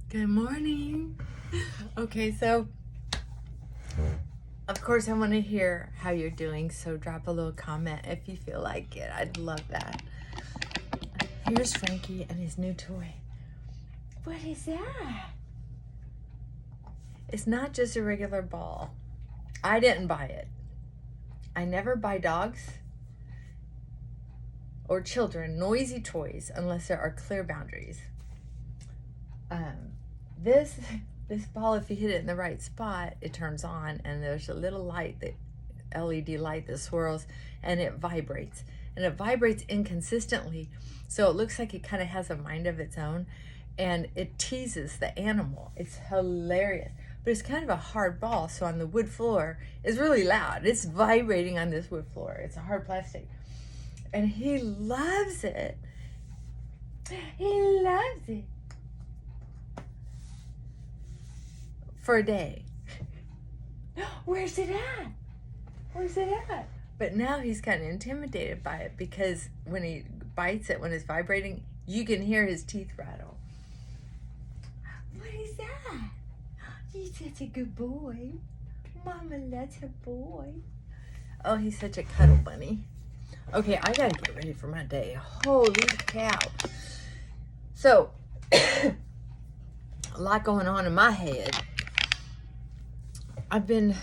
Good morning. Okay, so of course I want to hear how you're doing, so drop a little comment if you feel like it. I'd love that. Here's Frankie and his new toy. What is that? It's not just a regular ball. I didn't buy it. I never buy dogs or children noisy toys unless there are clear boundaries. This ball, if you hit it in the right spot, it turns on, and there's a little light, that LED light that swirls, and it vibrates. And it vibrates inconsistently, so it looks like it kind of has a mind of its own, and it teases the animal. It's hilarious. But it's kind of a hard ball, so on the wood floor, it's really loud. It's vibrating on this wood floor. It's a hard plastic. And he loves it. He loves it. For a day. Where's it at? Where's it at? But now he's kind of intimidated by it because when he bites it, when it's vibrating, you can hear his teeth rattle. What is that? He's such a good boy. Mama loves her boy. Oh, he's such a cuddle bunny. Okay, I gotta get ready for my day. Holy cow. So, a lot going on in my head. I've been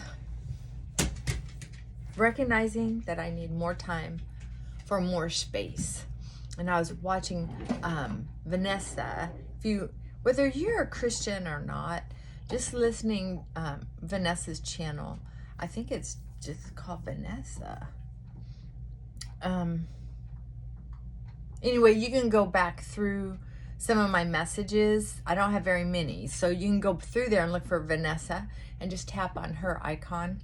recognizing that I need more time for more space. And I was watching Vanessa. Whether you're a Christian or not, just listening Vanessa's channel, I think it's just called Vanessa. Anyway, you can go back through some of my messages. I don't have very many, so you can go through there and look for Vanessa and just tap on her icon,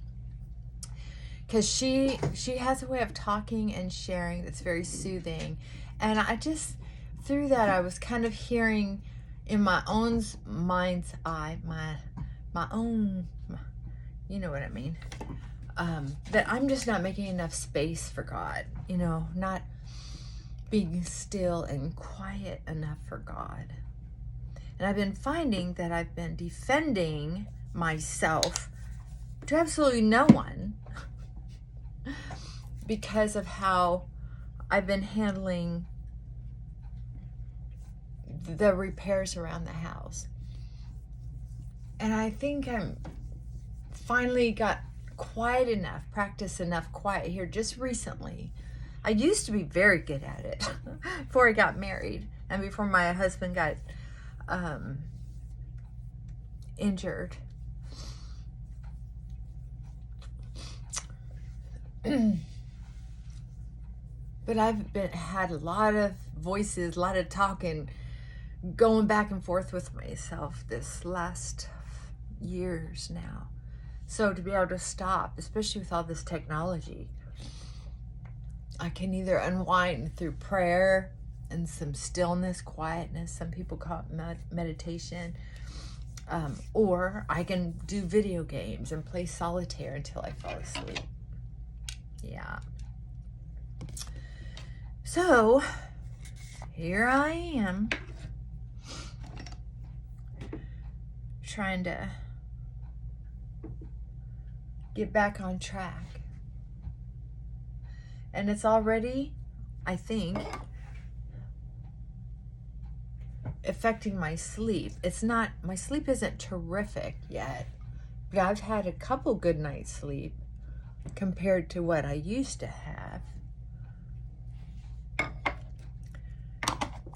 because she has a way of talking and sharing that's very soothing. And I just, through that, I was kind of hearing in my own mind's eye, my own, you know what I mean, that I'm just not making enough space for God, not being still and quiet enough for God. And I've been finding that I've been defending myself to absolutely no one because of how I've been handling the repairs around the house. And I think I'm finally got quiet enough, practice enough quiet here just recently. I used to be very good at it before I got married and before my husband got injured. But I've had a lot of voices, a lot of talking, going back and forth with myself this last years now. So to be able to stop, especially with all this technology, I can either unwind through prayer and some stillness, quietness. Some people call it meditation. Or I can do video games and play solitaire until I fall asleep. Yeah. So, here I am, trying to get back on track. And it's already, I think, affecting my sleep. My sleep isn't terrific yet, but I've had a couple good nights sleep compared to what I used to have.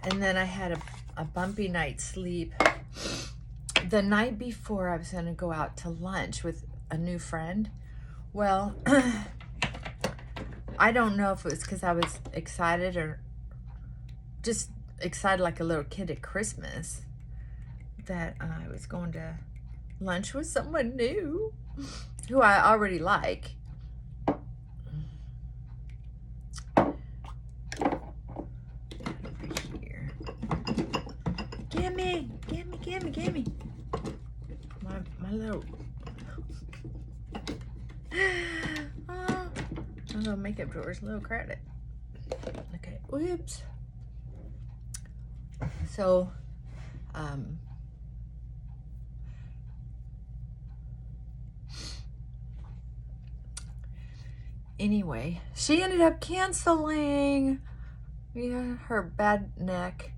And then I had a bumpy night's sleep the night before I was going to go out to lunch with a new friend. Well, I don't know if it was because I was excited or just excited like a little kid at Christmas that I was going to lunch with someone new who I already like. Gimme. My little my little makeup drawer's a little crowded. Okay, whoops. So Anyway, she ended up canceling, yeah, her bad neck.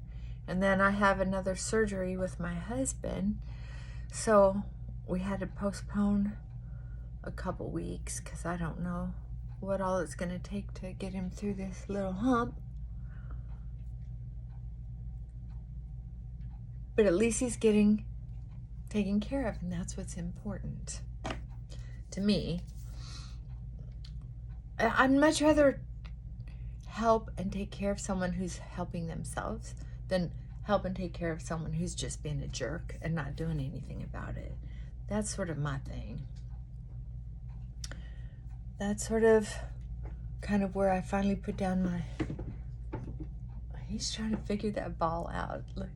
And then I have another surgery with my husband. So we had to postpone a couple weeks because I don't know what all it's going to take to get him through this little hump. But at least he's getting taken care of, and that's what's important to me. I'd much rather help and take care of someone who's helping themselves than help and take care of someone who's just being a jerk and not doing anything about it. That's sort of my thing. That's sort of kind of where I finally put down my... He's trying to figure that ball out. Look.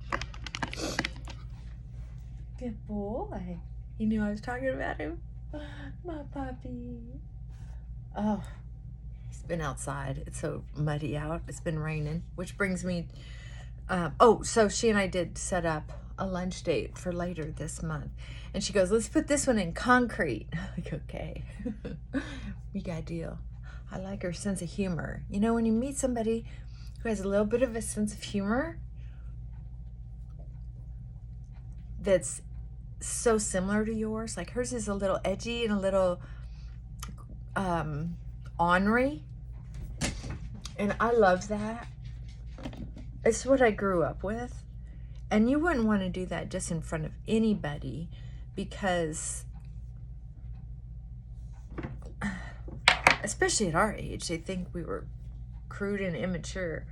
Good boy. He knew I was talking about him. My puppy. Oh, he's been outside. It's so muddy out. It's been raining, which brings me... so she and I did set up a lunch date for later this month. And she goes, let's put this one in concrete. I'm like, okay. We got a deal. I like her sense of humor. You know, when you meet somebody who has a little bit of a sense of humor that's so similar to yours, like hers is a little edgy and a little ornery. And I love that. It's what I grew up with. And you wouldn't want to do that just in front of anybody because, especially at our age, they think we were crude and immature.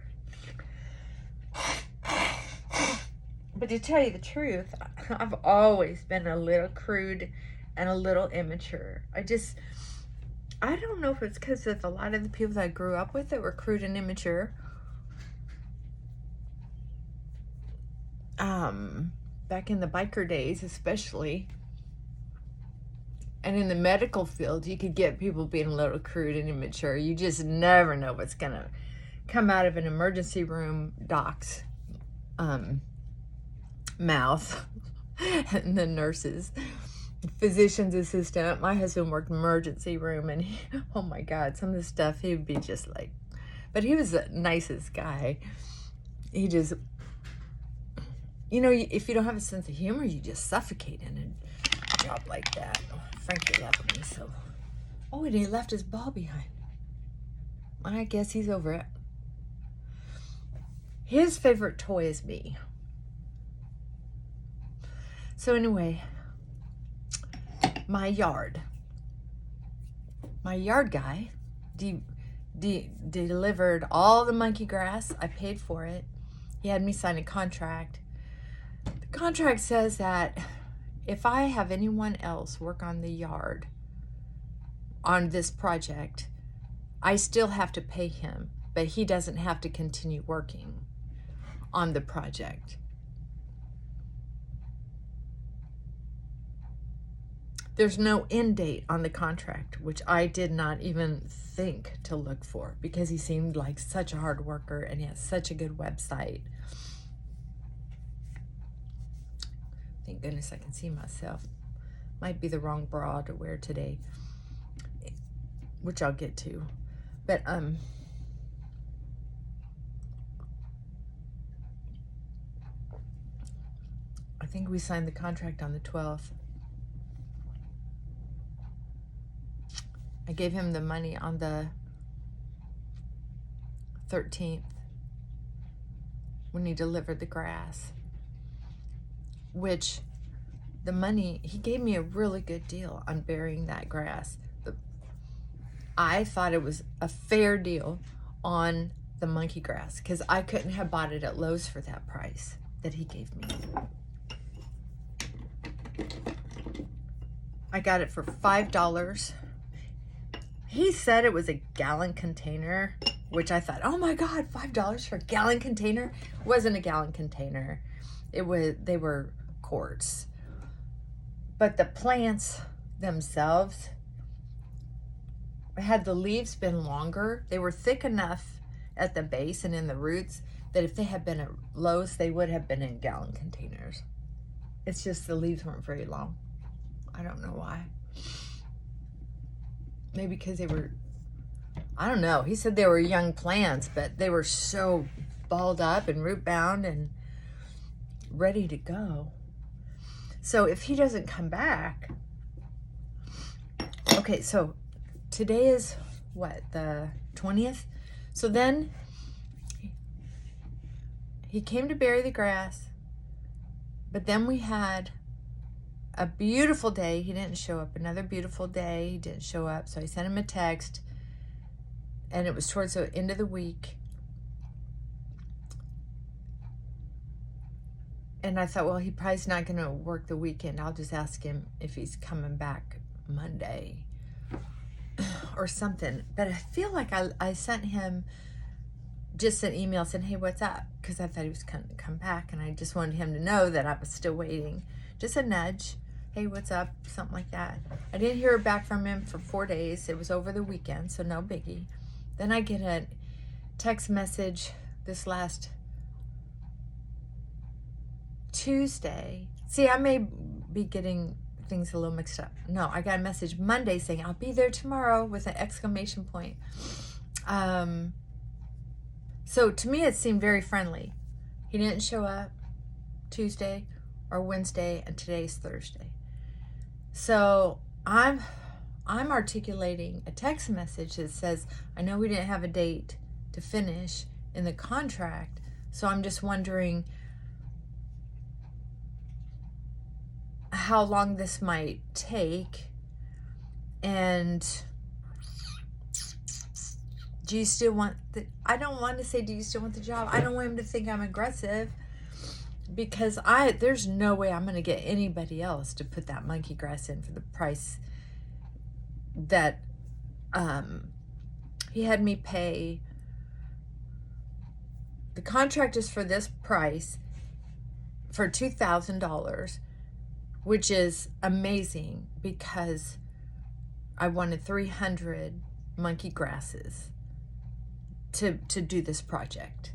But to tell you the truth, I've always been a little crude and a little immature. I don't know if it's because of a lot of the people that I grew up with that were crude and immature. Back in the biker days, especially, and in the medical field, you could get people being a little crude and immature. You just never know what's gonna come out of an emergency room doc's mouth. And the nurses, physician's assistant. My husband worked emergency room, and oh my God, some of the stuff he would be just like, but he was the nicest guy. He just, you know, if you don't have a sense of humor, you just suffocate in a job like that. Oh, Frankie left me, so. Oh, and he left his ball behind. I guess he's over it. His favorite toy is me. So anyway, my yard guy delivered all the monkey grass. I paid for it. He had me sign a contract. The contract says that if I have anyone else work on the yard on this project, I still have to pay him, but he doesn't have to continue working on the project. There's no end date on the contract, which I did not even think to look for because he seemed like such a hard worker and he has such a good website. Thank goodness I can see myself. Might be the wrong bra to wear today, which I'll get to. But I think we signed the contract on the 12th. I gave him the money on the 13th when he delivered the grass, which the money, he gave me a really good deal on burying that grass. But I thought it was a fair deal on the monkey grass because I couldn't have bought it at Lowe's for that price that he gave me. I got it for $5. He said it was a gallon container, which I thought, oh my God, $5 for a gallon container? It wasn't a gallon container. They were quarts. But the plants themselves, had the leaves been longer, they were thick enough at the base and in the roots that if they had been at Lowe's, they would have been in gallon containers. It's just the leaves weren't very long. I don't know why. Maybe because they were I don't know. He said they were young plants, but they were so balled up and root bound and ready to go. So if he doesn't come back, okay, so today is what, the 20th? So then he came to bury the grass, but then we had a beautiful day. He didn't show up. Another beautiful day. He didn't show up. So I sent him a text, and it was towards the end of the week. And I thought, well, he probably's not going to work the weekend. I'll just ask him if he's coming back Monday or something. But I feel like I sent him just an email saying, hey, what's up? Because I thought he was going to come back, and I just wanted him to know that I was still waiting. Just a nudge. Hey, what's up? Something like that. I didn't hear back from him for 4 days. It was over the weekend, so no biggie. Then I get a text message this last Tuesday. See, I may be getting things a little mixed up. No, I got a message Monday saying, I'll be there tomorrow with an exclamation point. So to me, it seemed very friendly. He didn't show up Tuesday or Wednesday, and today's Thursday. So I'm articulating a text message that says, I know we didn't have a date to finish in the contract, so I'm just wondering how long this might take, and do you still want the, I don't want to say, do you still want the job? I don't want him to think I'm aggressive, because there's no way I'm going to get anybody else to put that monkey grass in for the price that he had me pay. The contract is for this price for $2,000, which is amazing because I wanted 300 monkey grasses to do this project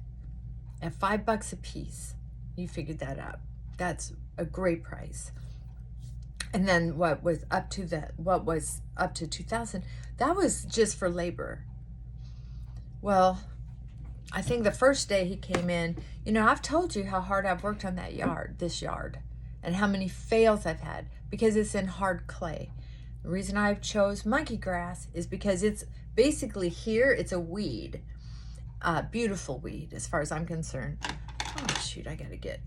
at $5 a piece. You figured that out. That's a great price. And then what was up to 2,000, that was just for labor. Well, I think the first day he came in, you know, I've told you how hard I've worked on this yard, and how many fails I've had because it's in hard clay. The reason I chose monkey grass is because it's basically here, it's a weed, beautiful weed as far as I'm concerned. Oh shoot, I gotta get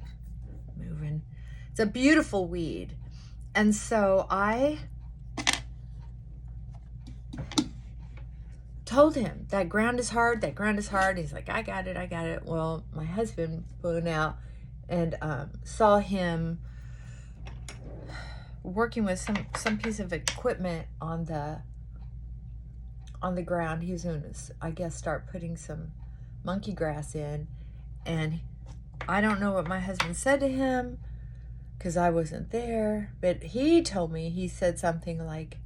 moving. It's a beautiful weed. And so I told him that ground is hard, that ground is hard. He's like, I got it. Well, my husband went out and saw him working with some piece of equipment on the ground. He was going to, I guess, start putting some monkey grass in, and I don't know what my husband said to him because I wasn't there, but he told me, he said something like,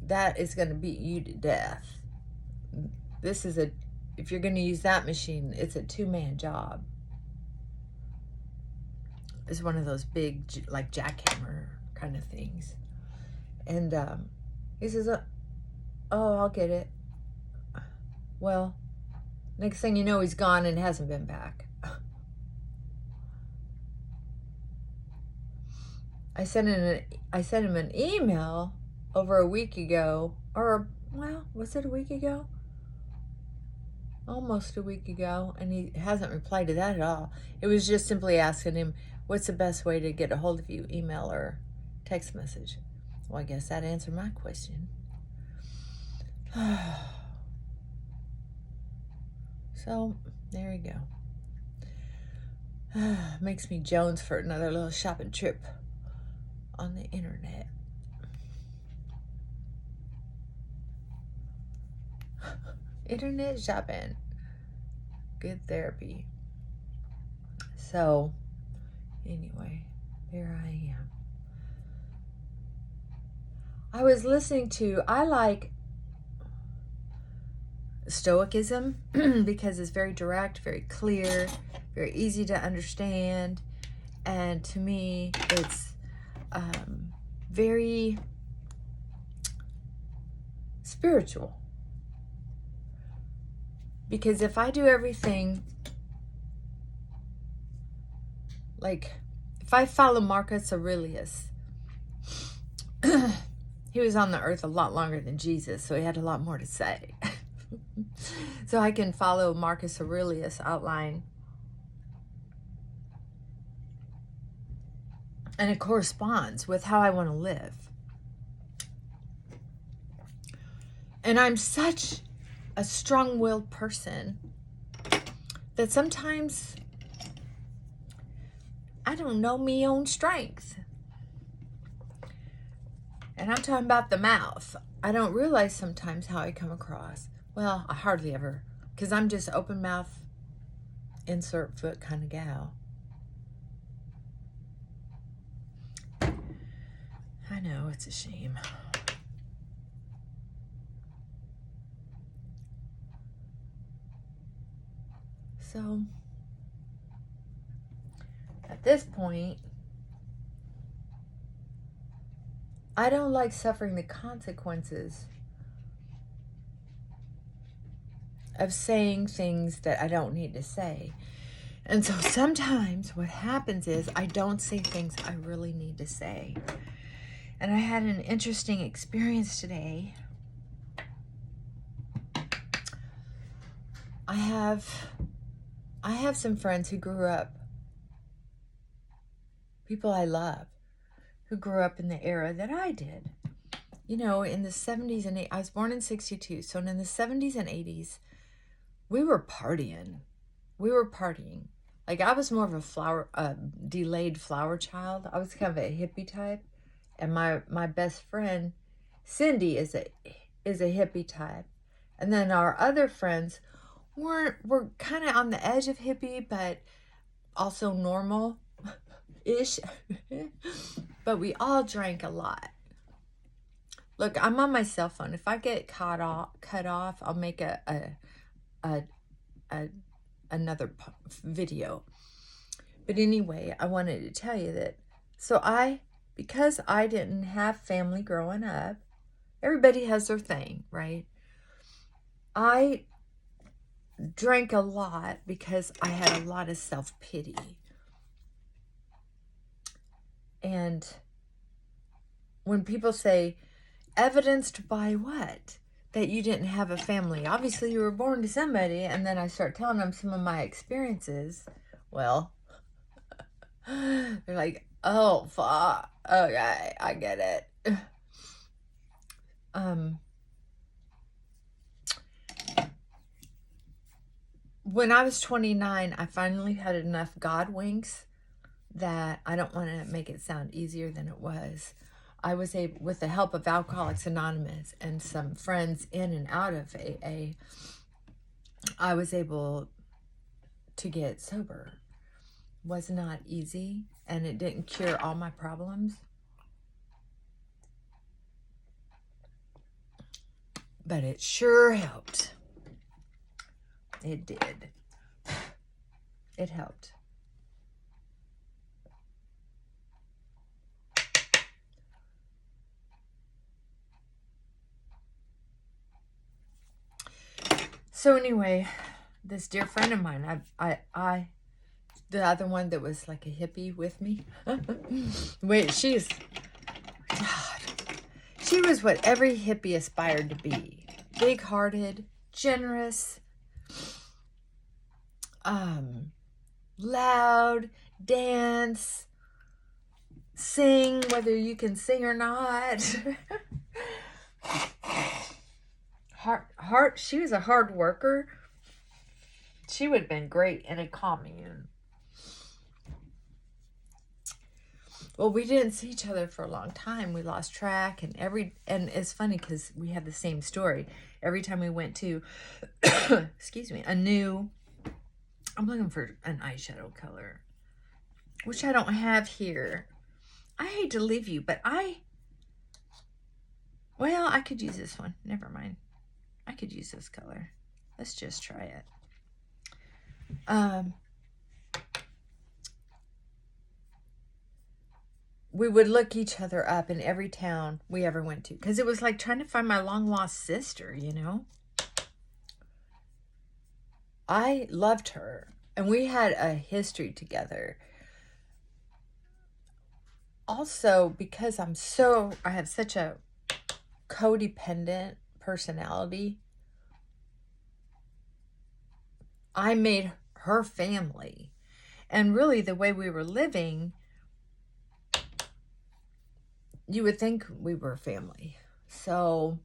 that is going to beat you to death. This is if you're going to use that machine, it's a 2-man job. It's one of those big, like, jackhammer kind of things. And he says, oh, I'll get it. Well, next thing you know, he's gone and hasn't been back. I sent him an email over a week ago, or, well, was it a week ago? Almost a week ago, and he hasn't replied to that at all. It was just simply asking him, what's the best way to get a hold of you, email or text message? Well, I guess that answered my question. So, there you go. Makes me Jones for another little shopping trip on the internet. Internet shopping. Good therapy. So, anyway, there I am. I was listening to, I like Stoicism because it's very direct, very clear, very easy to understand, and to me it's very spiritual. Because if I do everything, like, if I follow Marcus Aurelius, he was on the earth a lot longer than Jesus, so he had a lot more to say. So I can follow Marcus Aurelius' outline, and it corresponds with how I want to live. And I'm such a strong-willed person that sometimes I don't know me own strength. And I'm talking about the mouth. I don't realize sometimes how I come across. Well, I hardly ever, because I'm just open mouth, insert foot kind of gal. I know, it's a shame. So, at this point, I don't like suffering the consequences of saying things that I don't need to say. And so sometimes what happens is I don't say things I really need to say. And I had an interesting experience today. I have some friends who grew up, people I love, who grew up in the era that I did. You know, in the 70s and 80s, I was born in 62, so in the 70s and 80s, we were partying. Like, I was more of a delayed flower child. I was kind of a hippie type. And my best friend, Cindy, is a hippie type. And then our other friends were kind of on the edge of hippie, but also normal-ish. But we all drank a lot. Look, I'm on my cell phone. If I get cut off, I'll make another video. But anyway, I wanted to tell you that. So because I didn't have family growing up, everybody has their thing, right? I drank a lot because I had a lot of self-pity. And when people say, evidenced by what? That you didn't have a family. Obviously, you were born to somebody. And then I start telling them some of my experiences. Well, they're like, oh, fuck. Okay, I get it. When I was 29, I finally had enough God winks that I don't want to make it sound easier than it was. I was able, with the help of Alcoholics Anonymous and some friends in and out of AA, I was able to get sober. Was not easy, and it didn't cure all my problems. But it sure helped. It did. It helped. So anyway, this dear friend of mine, the other one that was like a hippie with me. Wait, she was what every hippie aspired to be. Big-hearted, generous, loud, dance, sing, whether you can sing or not. She was a hard worker. She would have been great in a commune. Well, we didn't see each other for a long time. We lost track, and it's funny because we had the same story. Every time we went to, excuse me, I'm looking for an eyeshadow color, which I don't have here. I hate to leave you, but I could use this one. Never mind. I could use this color. Let's just try it. We would look each other up in every town we ever went to, because it was like trying to find my long-lost sister, you know? I loved her, and we had a history together. Also, because I have such a codependent personality, I made her family. And really, the way we were living, you would think we were family. So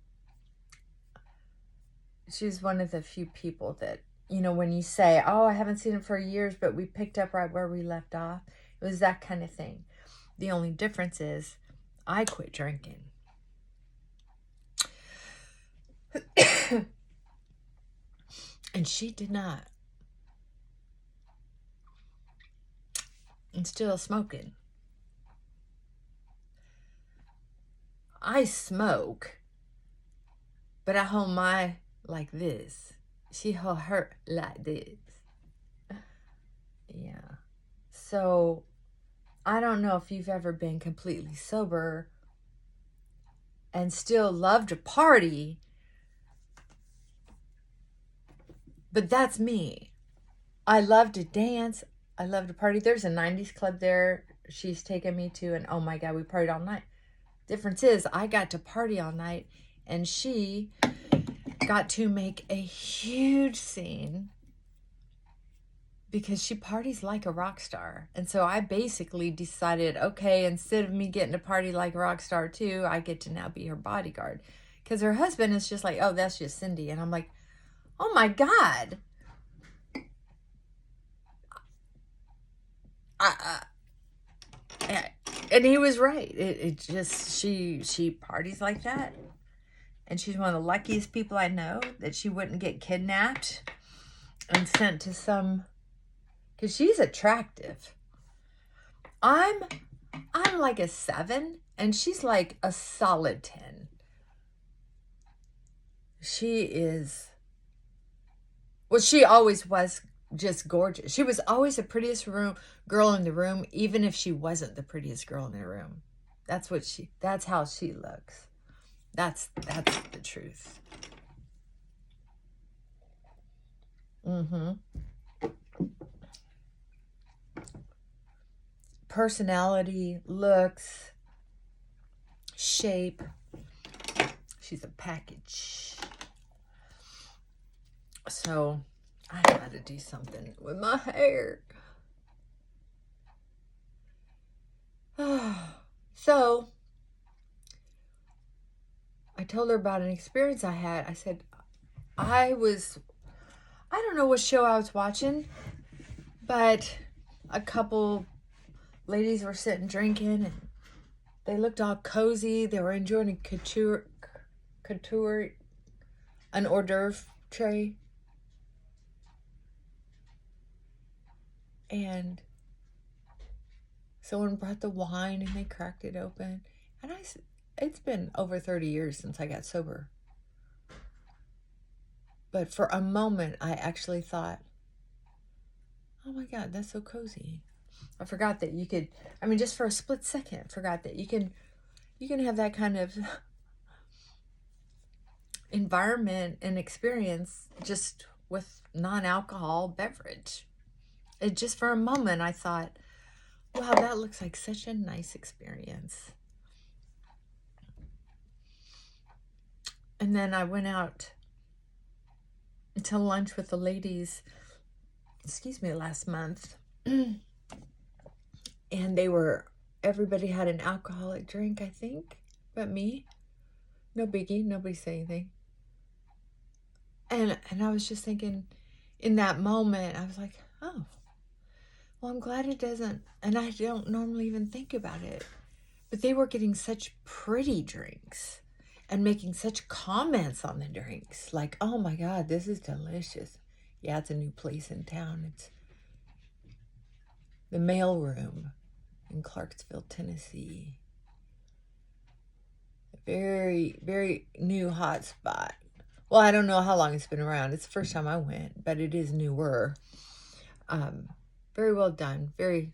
she's one of the few people that, you know, when you say, oh, I haven't seen him for years, but we picked up right where we left off, it was that kind of thing. The only difference is I quit drinking. And she did not. And still smoking. I smoke, but I hold my like this. She hold her like this. Yeah. So I don't know if you've ever been completely sober and still loved to party, but that's me. I love to dance. I love to party. There's a 90s club there she's taken me to, and oh my God, we partied all night. Difference is I got to party all night, and she got to make a huge scene because she parties like a rock star. And so I basically decided, okay, instead of me getting to party like a rock star too, I get to now be her bodyguard. Because her husband is just like, oh, that's just Cindy. And I'm like, oh my God. And he was right. It just, she parties like that. And she's one of the luckiest people I know that she wouldn't get kidnapped and sent to some, because she's attractive. I'm like a 7, and she's like a solid 10. She is, well, she always was just gorgeous. She was always the prettiest girl in the room, even if she wasn't the prettiest girl in the room. That's how she looks. That's the truth. Personality, looks, shape. She's a package. So I had to do something with my hair. So I told her about an experience I had. I said, I don't know what show I was watching, but a couple ladies were sitting drinking, and they looked all cozy. They were enjoying a couture, an hors d'oeuvre tray. And someone brought the wine, and they cracked it open. And it's been over 30 years since I got sober. But for a moment, I actually thought, oh my God, that's so cozy. I forgot that you could, just for a split second, forgot that you can have that kind of environment and experience just with non-alcohol beverage. It just for a moment, I thought, wow, that looks like such a nice experience. And then I went out to lunch with the ladies, last month. And everybody had an alcoholic drink, I think, but me. No biggie, nobody said anything. And I was just thinking, in that moment, I was like, oh, well, I'm glad it doesn't, and I don't normally even think about it, but they were getting such pretty drinks and making such comments on the drinks, like, oh my God, this is delicious. Yeah, it's a new place in town. It's the Mail Room in Clarksville, Tennessee. A very, very new hot spot. Well, I don't know how long it's been around. It's the first time I went, but it is newer. Very well done. Very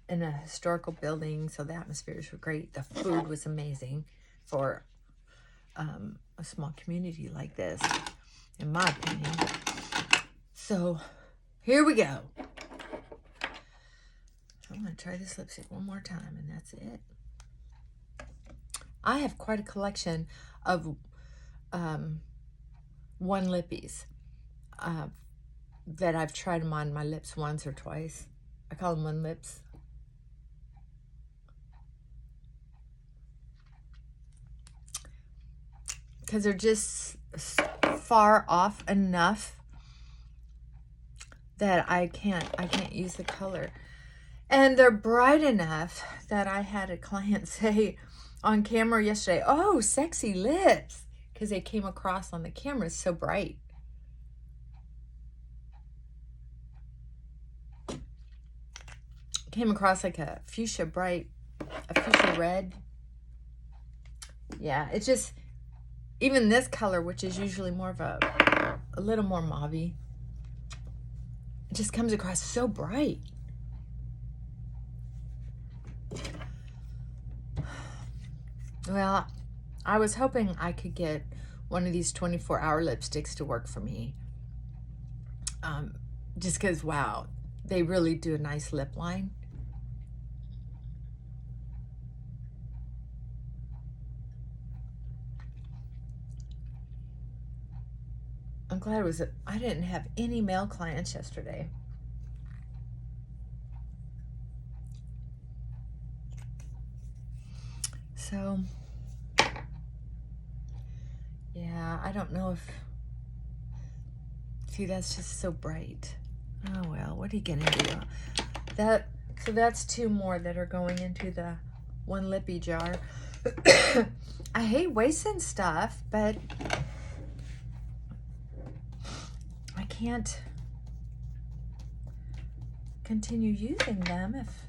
in a historical building, so the atmospheres were great. The food was amazing for a small community like this, in my opinion. So here we go. I'm going to try this lipstick one more time, and that's it. I have quite a collection of one lippies that I've tried them on my lips once or twice. I call them one lips. Because they're just far off enough that I can't use the color. And they're bright enough that I had a client say on camera yesterday, "Oh, sexy lips," because they came across on the camera so bright. Came across like a fuchsia red. Yeah, it's just, even this color, which is usually more of a little more mauve-y, it just comes across so bright. Well, I was hoping I could get one of these 24-hour lipsticks to work for me. Just because, wow, they really do a nice lip line. I'm glad I didn't have any male clients yesterday. So, yeah, I don't know if, see, that's just so bright. Oh, well, what are you gonna do? So that's two more that are going into the one lippy jar. I hate wasting stuff, but I can't continue using them if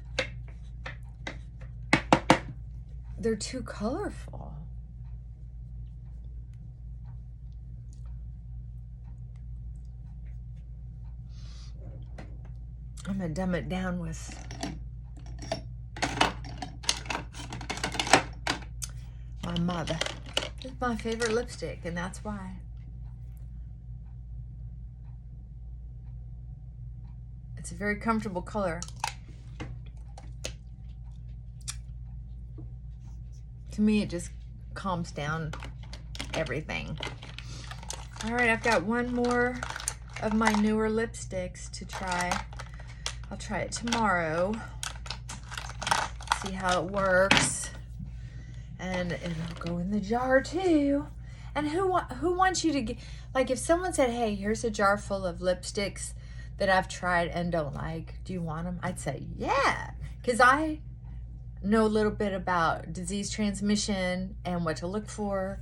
they're too colorful. I'm gonna dumb it down with my mother. It's my favorite lipstick, and that's why. It's a very comfortable color. To me, it just calms down everything. All right, I've got one more of my newer lipsticks to try. I'll try it tomorrow, see how it works, and it'll go in the jar too. And who wants you to get, like, if someone said, "Hey, here's a jar full of lipsticks that I've tried and don't like, do you want them?" I'd say, yeah, because I know a little bit about disease transmission and what to look for,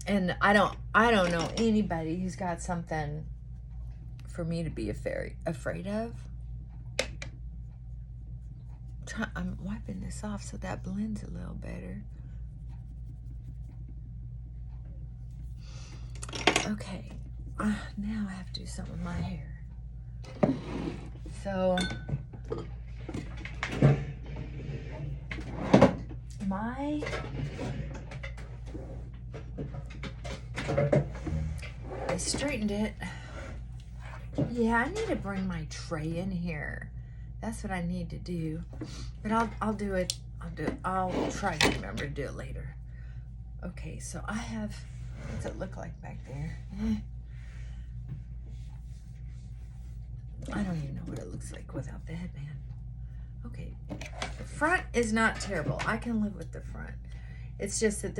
and I don't know anybody who's got something for me to be afraid of. I'm wiping this off so that blends a little better. Okay, now I have to do something with my hair. So I straightened it. Yeah, I need to bring my tray in here. That's what I need to do. But I'll do it. I'll try to remember to do it later. Okay, so I have, what's it look like back there? I don't even know what it looks like without the headband. Okay, the front is not terrible. I can live with the front. It's just that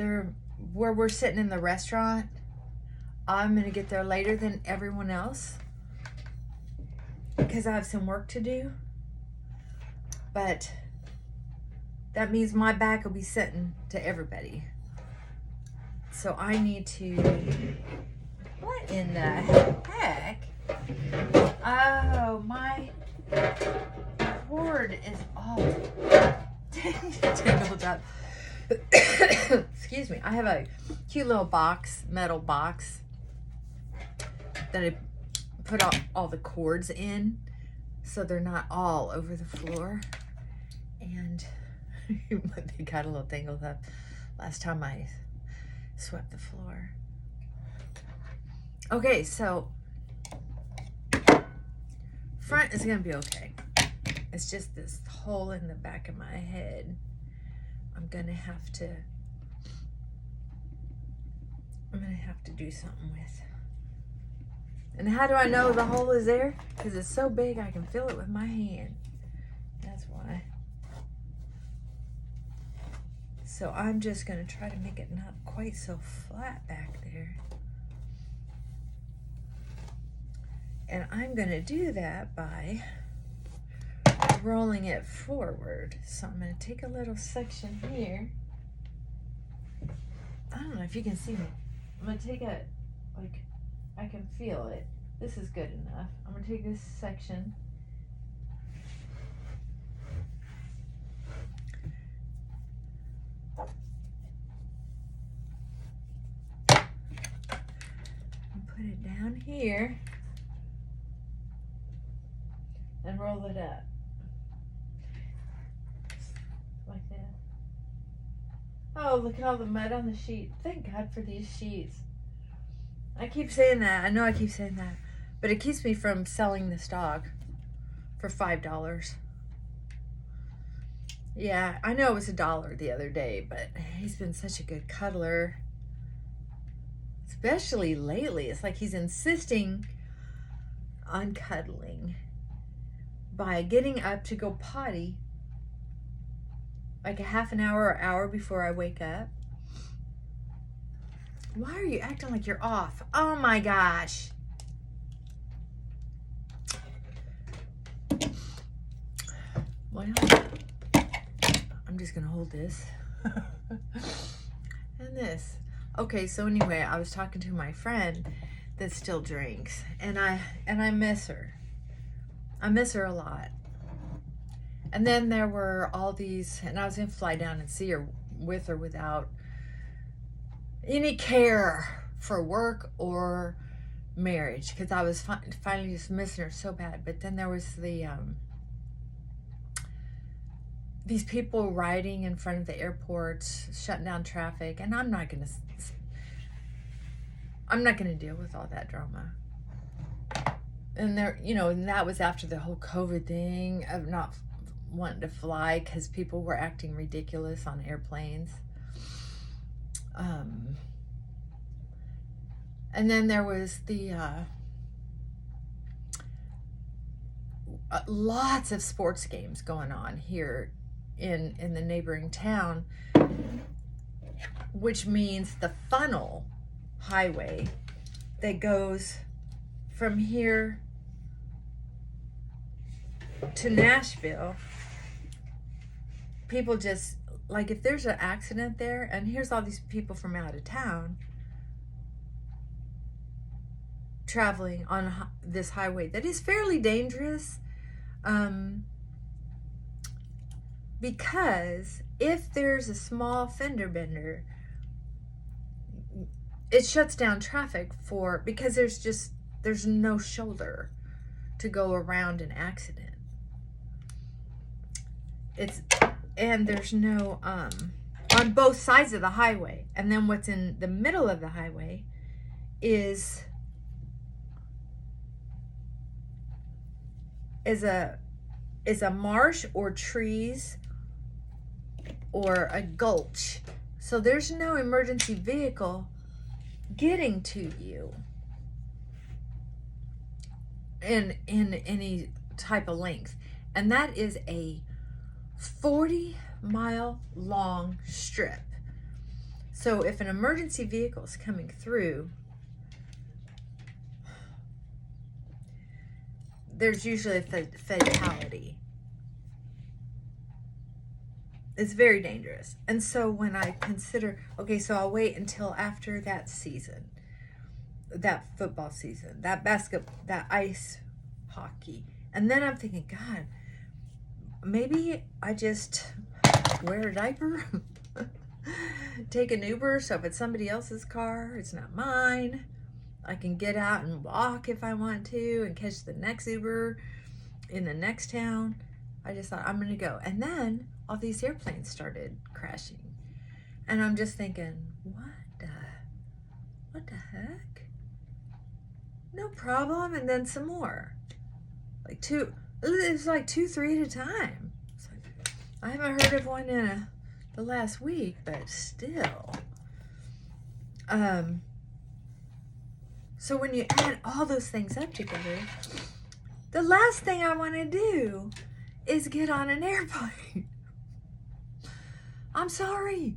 where we're sitting in the restaurant, I'm gonna get there later than everyone else because I have some work to do. But that means my back will be sitting to everybody. So I need to, what in the heck? Oh, my cord is all tangled up. Excuse me. I have a cute little metal box that I put all the cords in so they're not all over the floor. And they got a little tangled up last time I swept the floor. Okay, so Front is going to be okay. It's just this hole in the back of my head. I'm going to have to do something with. And how do I know the hole is there? Because it's so big I can feel it with my hand. That's why. So I'm just going to try to make it not quite so flat back there. And I'm going to do that by rolling it forward. So I'm going to take a little section here. I don't know if you can see me. I'm going to take a, like, I can feel it. This is good enough. I'm going to take this section. And put it down here. And roll it up. Like that. Oh, look at all the mud on the sheet. Thank God for these sheets. I keep saying that. I know I keep saying that. But it keeps me from selling this dog for $5. Yeah, I know it was $1 the other day, but he's been such a good cuddler. Especially lately. It's like he's insisting on cuddling by getting up to go potty like a half an hour or hour before I wake up. Why are you acting like you're off? Oh my gosh. Well, I'm just gonna hold this and this. Okay, so anyway, I was talking to my friend that still drinks, and I miss her. I miss her a lot. And then there were all these, and I was gonna fly down and see her with or without any care for work or marriage, because I was finally just missing her so bad. But then there was the these people riding in front of the airports, shutting down traffic, and I'm not gonna deal with all that drama. And there, you know, and that was after the whole COVID thing of not wanting to fly because people were acting ridiculous on airplanes. And then there was the lots of sports games going on here in the neighboring town, which means the funnel highway that goes from here to Nashville, people just, like, if there's an accident there, and here's all these people from out of town traveling on this highway that is fairly dangerous, because if there's a small fender bender, it shuts down traffic because there's no shoulder to go around an accident. And there's no on both sides of the highway. And then what's in the middle of the highway is a marsh or trees or a gulch. So there's no emergency vehicle getting to you in any type of length. And that is a 40-mile long strip. So if an emergency vehicle is coming through, there's usually a fatality. It's very dangerous. And so when I consider, okay, so I'll wait until after that season, that football season, that basketball, that ice hockey. And then I'm thinking, God, maybe I just wear a diaper, take an Uber, so if it's somebody else's car, it's not mine. I can get out and walk if I want to and catch the next Uber in the next town. I just thought, I'm going to go. And then all these airplanes started crashing. And I'm just thinking, what the heck? No problem. And then some more. Like two, it's like 2, 3 at a time. It's like, I haven't heard of one in the last week, but still. So when you add all those things up together, the last thing I want to do is get on an airplane. I'm sorry.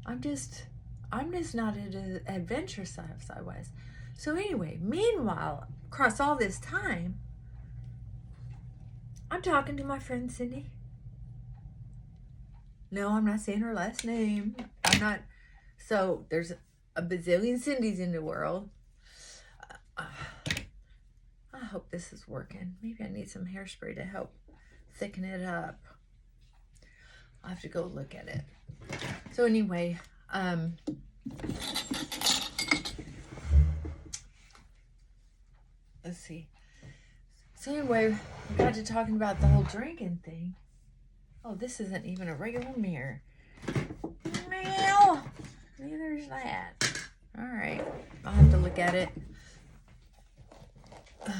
I'm just not an adventure as I was. So anyway, meanwhile, across all this time, I'm talking to my friend Cindy. No, I'm not saying her last name. I'm not. So there's a bazillion Cindys in the world. I hope this is working. Maybe I need some hairspray to help thicken it up. I'll have to go look at it. So anyway, let's see. So anyway, we got to talking about the whole drinking thing. Oh, this isn't even a regular mirror. Meow. Neither's that. All right, I'll have to look at it. I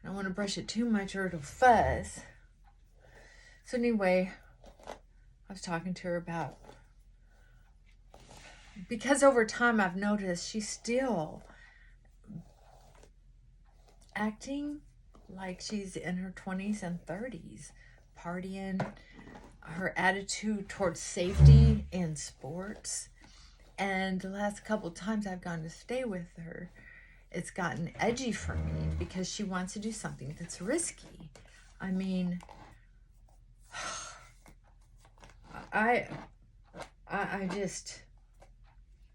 don't want to brush it too much or it'll fuzz. So anyway, I was talking to her about, because over time I've noticed she's still acting like she's in her 20s and 30s, partying, her attitude towards safety in sports. And the last couple times I've gone to stay with her, it's gotten edgy for me because she wants to do something that's risky. I mean, I just,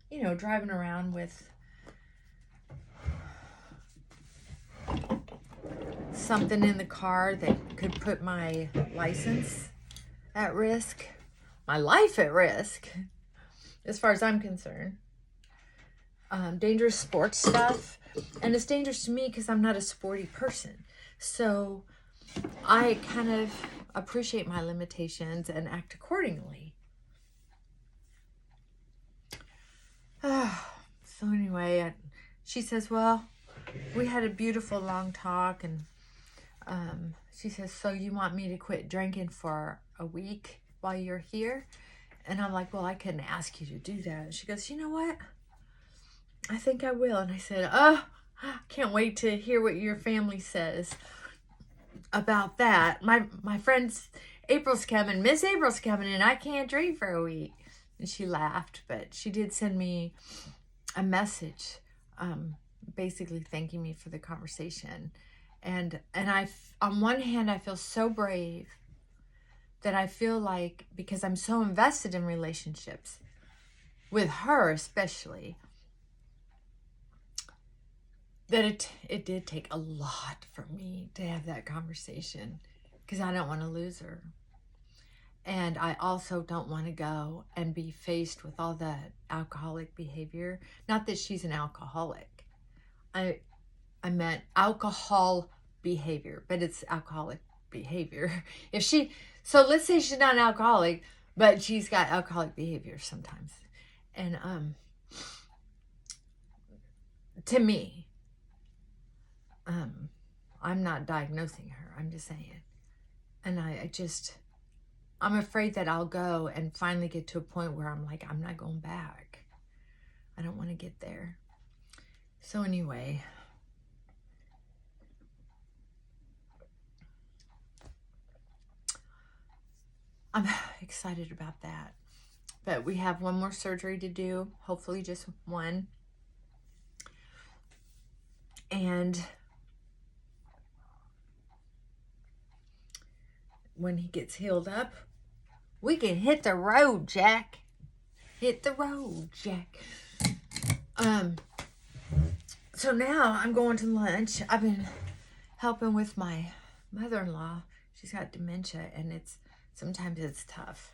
you know, driving around with something in the car that could put my license at risk, my life at risk, as far as I'm concerned. Dangerous sports stuff. And it's dangerous to me because I'm not a sporty person. So I kind of appreciate my limitations and act accordingly. So anyway, she says, well, we had a beautiful long talk, and she says, so you want me to quit drinking for a week while you're here? And I'm like, well, I couldn't ask you to do that. And she goes, you know what? I think I will. And I said, can't wait to hear what your family says about that. My friends, April's coming, Miss April's coming, and I can't drink for a week. And she laughed, but she did send me a message, basically thanking me for the conversation. And on one hand, I feel so brave that I feel like, because I'm so invested in relationships, with her especially, that it did take a lot for me to have that conversation, because I don't want to lose her. And I also don't want to go and be faced with all that alcoholic behavior. Not that she's an alcoholic. I meant alcohol behavior, but it's alcoholic behavior. So let's say she's not an alcoholic, but she's got alcoholic behavior sometimes. And to me, I'm not diagnosing her. I'm just saying. And I'm afraid that I'll go and finally get to a point where I'm like, I'm not going back. I don't want to get there. So anyway, I'm excited about that. But we have one more surgery to do, hopefully just one. And when he gets healed up, we can hit the road, Jack. Hit the road, Jack. So now I'm going to lunch. I've been helping with my mother-in-law. She's got dementia, and sometimes it's tough.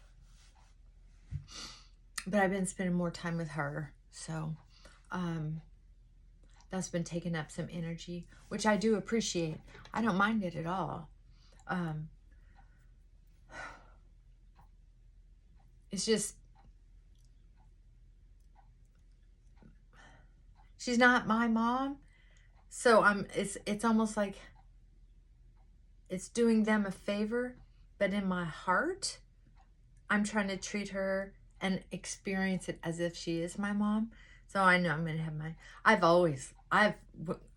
But I've been spending more time with her. So that's been taking up some energy, which I do appreciate. I don't mind it at all. It's just, She's not my mom. So it's almost like it's doing them a favor, but in my heart, I'm trying to treat her and experience it as if she is my mom. So I know I'm going to have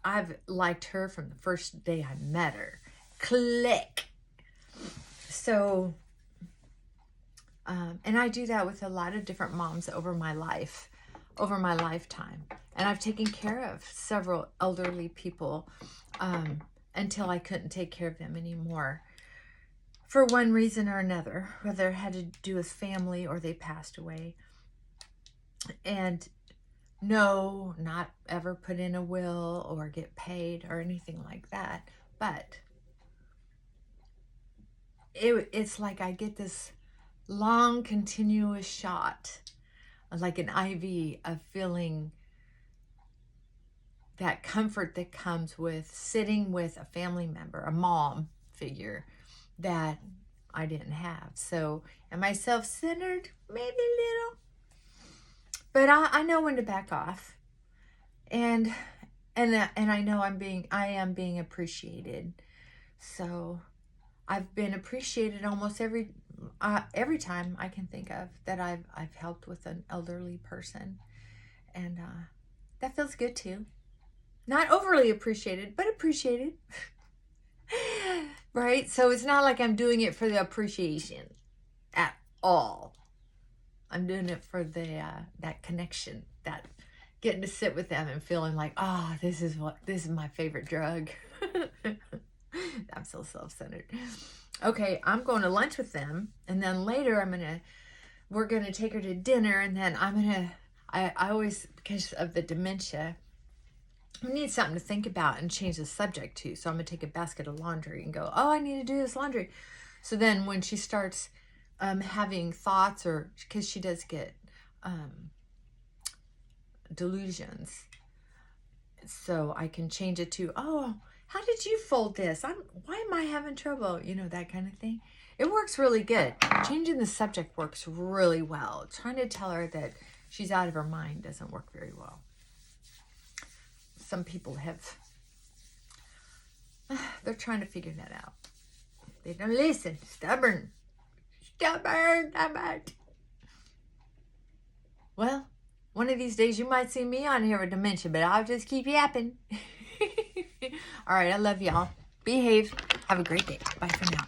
I've liked her from the first day I met her. Click. So, and I do that with a lot of different moms over my lifetime. And I've taken care of several elderly people until I couldn't take care of them anymore for one reason or another, whether it had to do with family or they passed away. And no, not ever put in a will or get paid or anything like that. But it's like I get this long, continuous shot, like an IV, of feeling that comfort that comes with sitting with a family member, a mom figure that I didn't have. So am I self-centered? Maybe a little. But I know when to back off. And I know I am being appreciated. So I've been appreciated almost every time I can think of that I've helped with an elderly person. And that feels good too. Not overly appreciated, but appreciated. Right? So it's not like I'm doing it for the appreciation at all. I'm doing it for the that connection, that getting to sit with them and feeling like, this is my favorite drug. I'm so self-centered. Okay, I'm going to lunch with them, and then later we're gonna take her to dinner, and then I always, because of the dementia, I need something to think about and change the subject to. So I'm gonna take a basket of laundry and go, I need to do this laundry. So then when she starts having thoughts, or because she does get delusions, so I can change it to, how did you fold this? Why am I having trouble? That kind of thing. It works really good. Changing the subject works really well. Trying to tell her that she's out of her mind doesn't work very well. Some people they're trying to figure that out. They don't listen. Stubborn. Well, one of these days you might see me on here with dementia, but I'll just keep yapping. All right, I love y'all. Behave. Have a great day. Bye for now.